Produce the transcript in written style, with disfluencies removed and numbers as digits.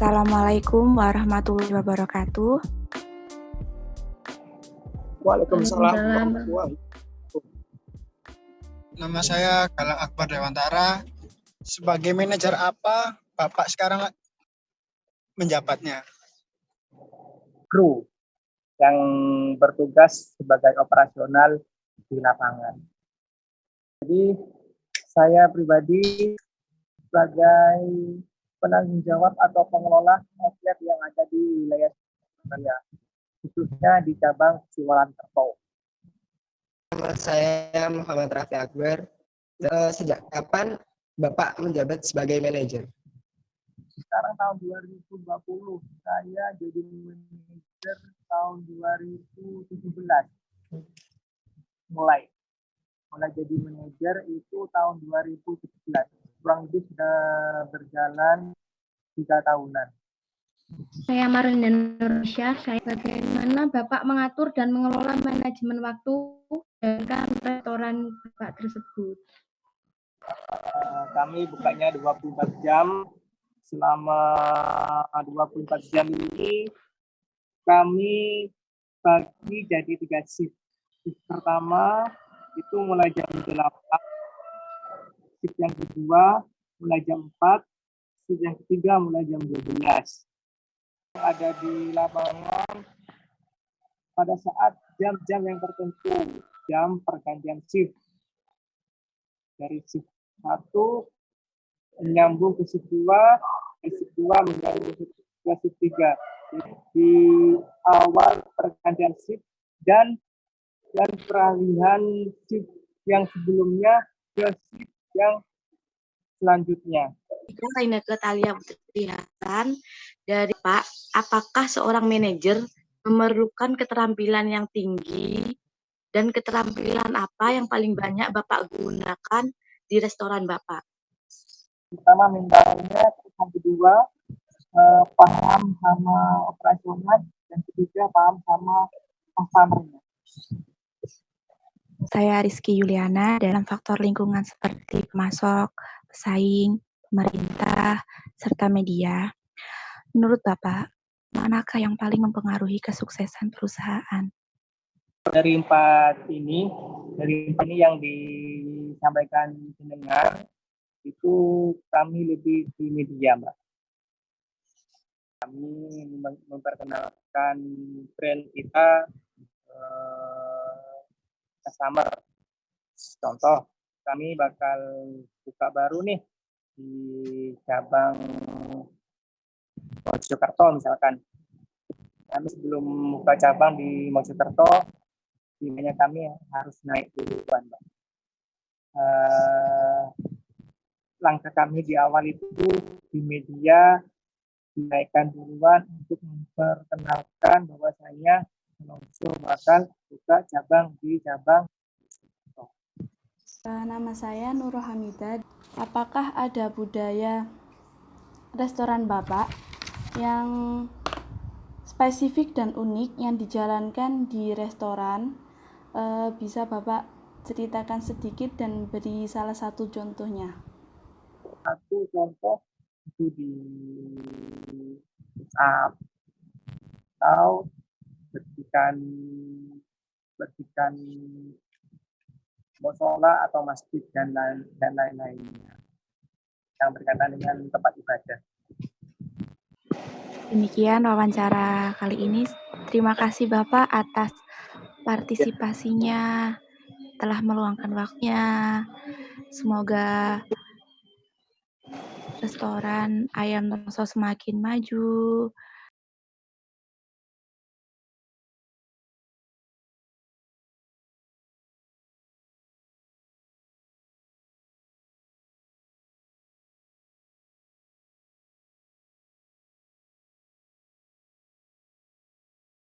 Assalamualaikum warahmatullahi wabarakatuh. Waalaikumsalam warahmatullahi wabarakatuh. Nama saya Galang Akbar Dewantara. Sebagai manajer apa Bapak sekarang menjabatnya? Kru yang bertugas sebagai operasional di lapangan. Jadi saya pribadi sebagai penanggung jawab atau pengelola outlet yang ada di wilayah saya, khususnya di cabang Siwalan-Kerto. Nama saya Muhammad Rafi Akbar. Sejak kapan Bapak menjabat sebagai manajer? Sekarang tahun 2020, saya jadi manajer tahun 2017. Mulai jadi manajer itu tahun 2017. Kurang lebih sudah berjalan 3 tahunan. Saya Marinda Nursyah. Bagaimana Bapak mengatur dan mengelola manajemen waktu dan restoran Bapak tersebut? Kami bukanya 24 jam. Selama 24 jam ini kami bagi jadi 3 shift. Shift pertama itu mulai jam 8. Shift yang kedua mulai jam 4. Shift yang ketiga mulai jam 12. Ada di lapangan pada saat jam-jam yang tertentu, jam pergantian shift. Dari shift 1 menyambung ke shift 2, shift 2 menyambung ke shift 3. Di awal pergantian shift dan peralihan shift yang sebelumnya ke shift yang selanjutnya. Raineke Thalia Putri Hasan dari Pak, apakah seorang manajer memerlukan keterampilan yang tinggi dan keterampilan apa yang paling banyak Bapak gunakan di restoran Bapak? Pertama mentalnya, terus yang kedua paham sama operasional, dan ketiga paham sama customer-nya. Saya Rizky Yuliana. Dalam faktor lingkungan seperti pemasok, pesaing, pemerintah, serta media, menurut Bapak, manakah yang paling mempengaruhi kesuksesan perusahaan? Dari empat ini yang disampaikan pendengar, itu kami lebih di media, Mbak. Kami memperkenalkan brand kita customer. Contoh, kami bakal buka baru nih di cabang Mojokerto misalkan. Kami sebelum buka cabang di Mojokerto, intinya kami harus naik duluan, Mbak. Langkah kami di awal itu di media dinaikkan duluan untuk memperkenalkan bahwasanya Nongso bakal buka cabang di cabang. Nama saya Nurul Hamidah. Apakah ada budaya restoran Bapak yang spesifik dan unik yang dijalankan di restoran? Bisa Bapak ceritakan sedikit dan beri salah satu contohnya? Satu contoh itu di atau bersihkan musola atau masjid dan lain-lainnya yang berkaitan dengan tempat ibadah. Demikian wawancara kali ini. Terima kasih Bapak atas partisipasinya, telah meluangkan waktunya. Semoga restoran Ayam Nongso semakin maju,